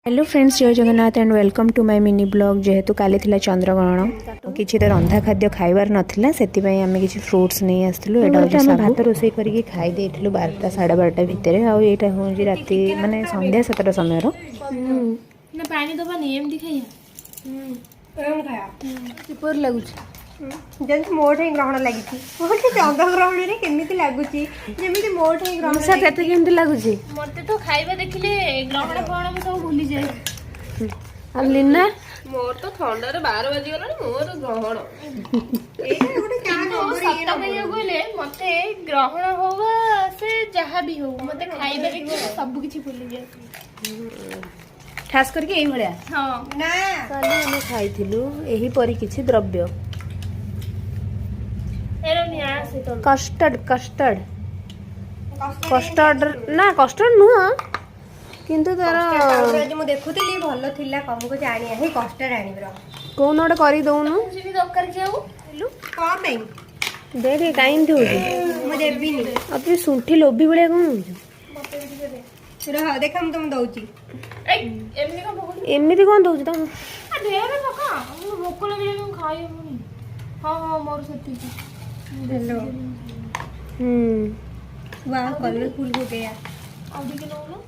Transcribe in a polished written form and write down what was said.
Hello friends, जय Jagannath and welcome to my mini blog. जेहेतु काली थिला चंद्रग्रहण किसी तो रंधा खाद्य खाइबार नथिला सेतिपई आमे किछि फ्रूट्स नहीं आसथिलु। एटा होछि आमे भात रोसई करिकि खाइ देथिलु 12टा 12:30 भितरे। आ एटा होछि राति माने संध्या 7टा समय रो ना पानी दबा नहीं एम दिखाइया एवं खाया किपर लागुछ जेमती मोठे ग्रहण लागिछि मोठे चंद्र ग्रहण रे केमिति लागुछि जेमिति मोठे ग्रहण मुसा केते केमति लागुछि मते तो खाइबा देखिले ग्रहण फण में सब भूली जाए। आ लीना मोर तो ठंडा रे 12 बजी गलानी मोर ग्रहण एटा गोटे का नंबर सप्ताह कहियो गले मते ग्रहण होवा से जहा भी हो मते खाइबा देखिले सब किछि भूली जाए। खास करके एई भलिया हां ना काली आमे खाइथिलु एही परि किछि द्रव्य एरो निया से तो कस्टर्ड कस्टर्ड कस्टर्ड ना कस्टर्ड नुह किंतु तार आज मु देखुतिली भलो थिला कमको जानिया हे कष्टर आनिब्रो कोन ओडे करी दउनु जिबी दरकार कियाउ का पे देख काइन थोड़ी मु देबिनी अति सुंठी लोभी भलिया कोन होछु। रह देखम तुम दउची ए एमनी का बहुत एमिति कोन दउछु त आ ढेर पका मु भोक लगे हम खाइ हमुनी। हां हां मोर सत्ती हेलो हम्म वाह कलरफुल हो गया और दिखे लो